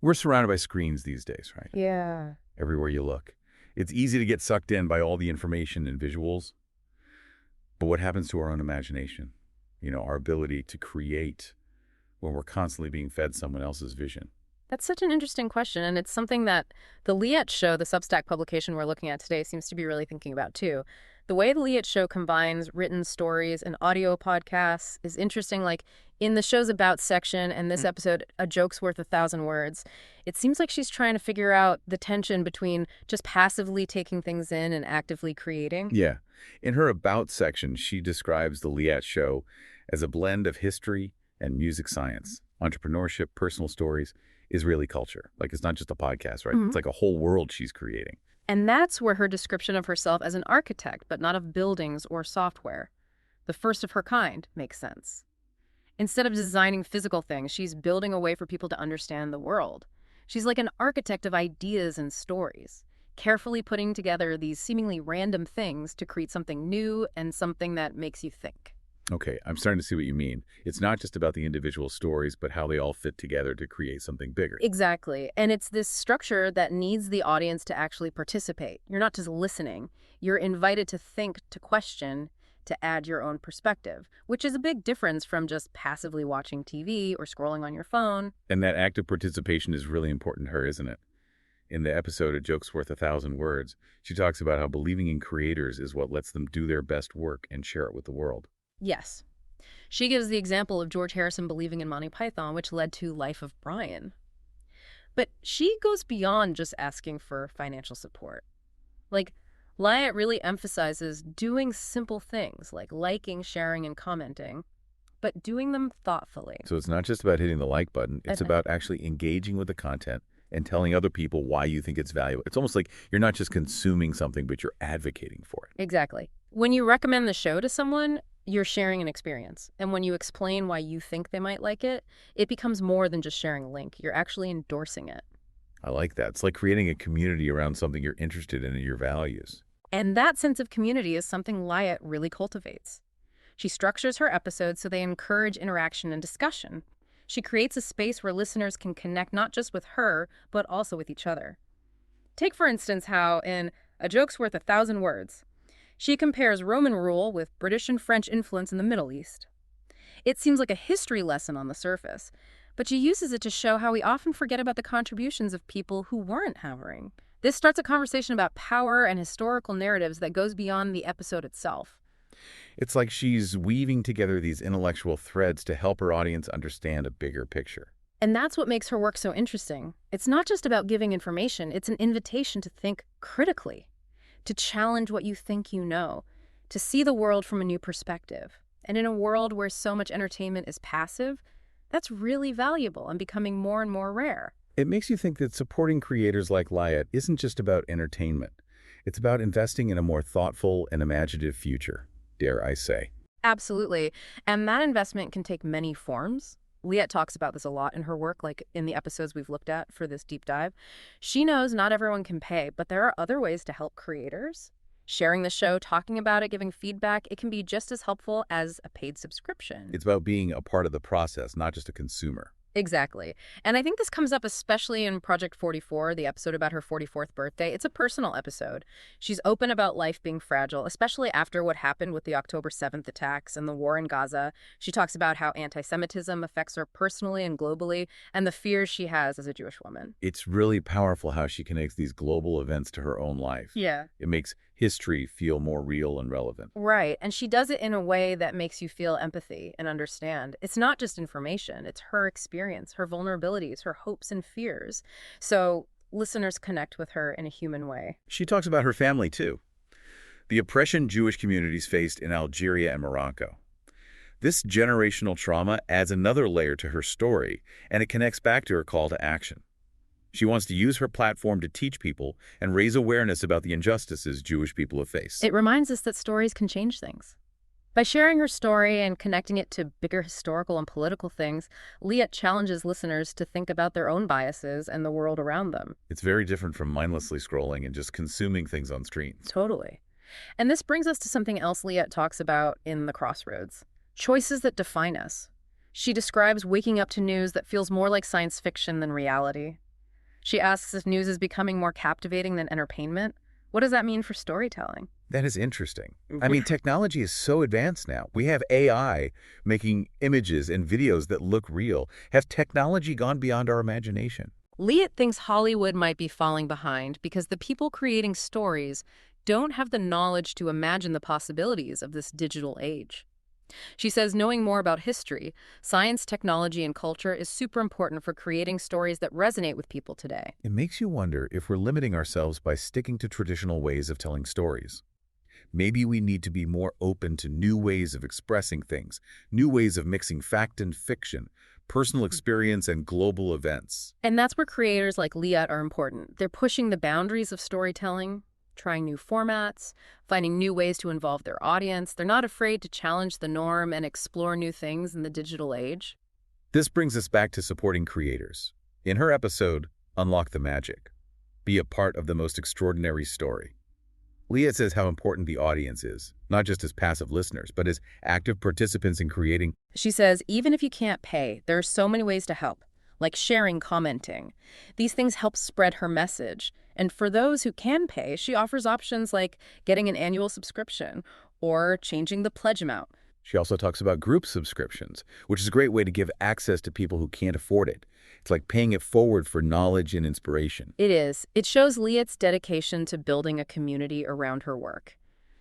We're surrounded by screens these days, right? Yeah. Everywhere you look. It's easy to get sucked in by all the information and visuals, but what happens to our own imagination? Our ability to create when we're constantly being fed someone else's vision. That's such an interesting question, and it's something that the Liet Show, the Substack publication we're looking at today, seems to be really thinking about too. The way the Liet Show combines written stories and audio podcasts is interesting. Like in the show's About section and this episode, A Joke's Worth 1,000 Words, it seems like she's trying to figure out the tension between just passively taking things in and actively creating. Yeah. In her About section, she describes the Liat Show as a blend of history and music science, entrepreneurship, personal stories, Israeli culture. Like, it's not just a podcast, right? It's like a whole world she's creating. And that's where her description of herself as an architect, but not of buildings or software, the first of her kind, makes sense. Instead of designing physical things, she's building a way for people to understand the world. She's like an architect of ideas and stories, carefully putting together these seemingly random things to create something new and something that makes you think. Okay, I'm starting to see what you mean. It's not just about the individual stories, but how they all fit together to create something bigger. Exactly. And it's this structure that needs the audience to actually participate. You're not just listening. You're invited to think, to question, to add your own perspective, which is a big difference from just passively watching TV or scrolling on your phone. And that active participation is really important to her, isn't it? In the episode A Joke's Worth 1,000 Words, she talks about how believing in creators is what lets them do their best work and share it with the world. Yes. She gives the example of George Harrison believing in Monty Python, which led to Life of Brian. But she goes beyond just asking for financial support. Like, Liat really emphasizes doing simple things like liking, sharing, and commenting, but doing them thoughtfully. So it's not just about hitting the like button. It's about actually engaging with the content and telling other people why you think it's valuable. It's almost like you're not just consuming something, but you're advocating for it. Exactly. When you recommend the show to someone, you're sharing an experience. And when you explain why you think they might like it, it becomes more than just sharing a link. You're actually endorsing it. I like that. It's like creating a community around something you're interested in and your values. And that sense of community is something Liat really cultivates. She structures her episodes so they encourage interaction and discussion. She creates a space where listeners can connect not just with her, but also with each other. Take, for instance, how in A Joke's Worth 1,000 Words, she compares Roman rule with British and French influence in the Middle East. It seems like a history lesson on the surface, but she uses it to show how we often forget about the contributions of people who weren't hovering. This starts a conversation about power and historical narratives that goes beyond the episode itself. It's like she's weaving together these intellectual threads to help her audience understand a bigger picture. And that's what makes her work so interesting. It's not just about giving information, it's an invitation to think critically, to challenge what you think you know, to see the world from a new perspective. And in a world where so much entertainment is passive, that's really valuable and becoming more and more rare. It makes you think that supporting creators like Liat isn't just about entertainment. It's about investing in a more thoughtful and imaginative future, dare I say. Absolutely. And that investment can take many forms. Liat talks about this a lot in her work, like in the episodes we've looked at for this deep dive. She knows not everyone can pay, but there are other ways to help creators. Sharing the show, talking about it, giving feedback, it can be just as helpful as a paid subscription. It's about being a part of the process, not just a consumer. Exactly. And I think this comes up especially in Project 44, the episode about her 44th birthday. It's a personal episode. She's open about life being fragile, especially after what happened with the October 7th attacks and the war in Gaza. She talks about how anti-Semitism affects her personally and globally, and the fears she has as a Jewish woman. It's really powerful how she connects these global events to her own life. Yeah. It makes history feel more real and relevant. Right. And she does it in a way that makes you feel empathy and understand. It's not just information. It's her experience, her vulnerabilities, her hopes and fears. So listeners connect with her in a human way. She talks about her family, too. The oppression Jewish communities faced in Algeria and Morocco. This generational trauma adds another layer to her story, and it connects back to her call to action. She wants to use her platform to teach people and raise awareness about the injustices Jewish people have faced. It reminds us that stories can change things. By sharing her story and connecting it to bigger historical and political things, Liat challenges listeners to think about their own biases and the world around them. It's very different from mindlessly scrolling and just consuming things on screens. Totally. And this brings us to something else Liat talks about in The Crossroads: choices that define us. She describes waking up to news that feels more like science fiction than reality. She asks if news is becoming more captivating than entertainment. What does that mean for storytelling? That is interesting. I mean, technology is so advanced now. We have AI making images and videos that look real. Has technology gone beyond our imagination? Liat thinks Hollywood might be falling behind because the people creating stories don't have the knowledge to imagine the possibilities of this digital age. She says knowing more about history, science, technology, and culture is super important for creating stories that resonate with people today. It makes you wonder if we're limiting ourselves by sticking to traditional ways of telling stories. Maybe we need to be more open to new ways of expressing things, new ways of mixing fact and fiction, personal experience and global events. And that's where creators like Liat are important. They're pushing the boundaries of storytelling, trying new formats, finding new ways to involve their audience. They're not afraid to challenge the norm and explore new things in the digital age. This brings us back to supporting creators. In her episode, Unlock the Magic, be a part of the most extraordinary story. Leah says how important the audience is, not just as passive listeners, but as active participants in creating. She says even if you can't pay, there are so many ways to help, like sharing, commenting. These things help spread her message. And for those who can pay, she offers options like getting an annual subscription or changing the pledge amount. She also talks about group subscriptions, which is a great way to give access to people who can't afford it. It's like paying it forward for knowledge and inspiration. It is. It shows Liat's dedication to building a community around her work.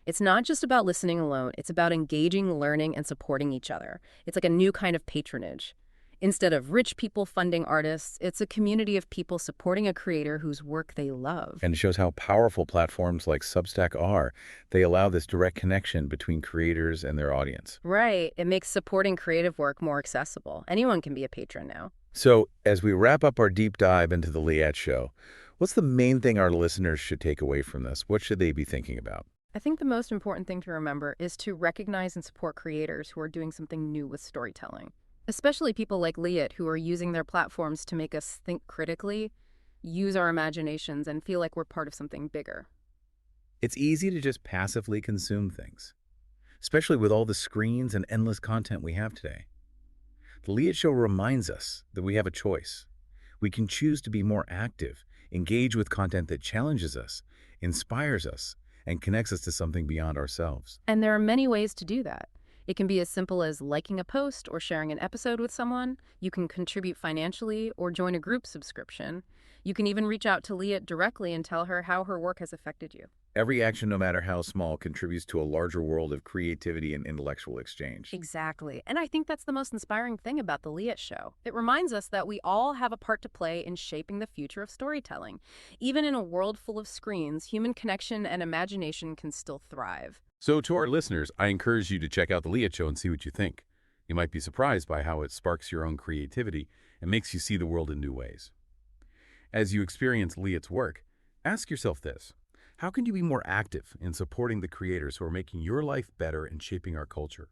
It's not just about listening alone. It's about engaging, learning, and supporting each other. It's like a new kind of patronage. Instead of rich people funding artists, it's a community of people supporting a creator whose work they love. And it shows how powerful platforms like Substack are. They allow this direct connection between creators and their audience. Right. It makes supporting creative work more accessible. Anyone can be a patron now. So, as we wrap up our deep dive into the Liat Show, what's the main thing our listeners should take away from this? What should they be thinking about? I think the most important thing to remember is to recognize and support creators who are doing something new with storytelling. Especially people like Liat who are using their platforms to make us think critically, use our imaginations, and feel like we're part of something bigger. It's easy to just passively consume things, especially with all the screens and endless content we have today. The Liat Show reminds us that we have a choice. We can choose to be more active, engage with content that challenges us, inspires us, and connects us to something beyond ourselves. And there are many ways to do that. It can be as simple as liking a post or sharing an episode with someone. You can contribute financially or join a group subscription. You can even reach out to Liat directly and tell her how her work has affected you. Every action, no matter how small, contributes to a larger world of creativity and intellectual exchange. Exactly. And I think that's the most inspiring thing about the Liat Show. It reminds us that we all have a part to play in shaping the future of storytelling. Even in a world full of screens, human connection and imagination can still thrive. So to our listeners, I encourage you to check out the Liat Show and see what you think. You might be surprised by how it sparks your own creativity and makes you see the world in new ways. As you experience Liat's work, ask yourself this: how can you be more active in supporting the creators who are making your life better and shaping our culture?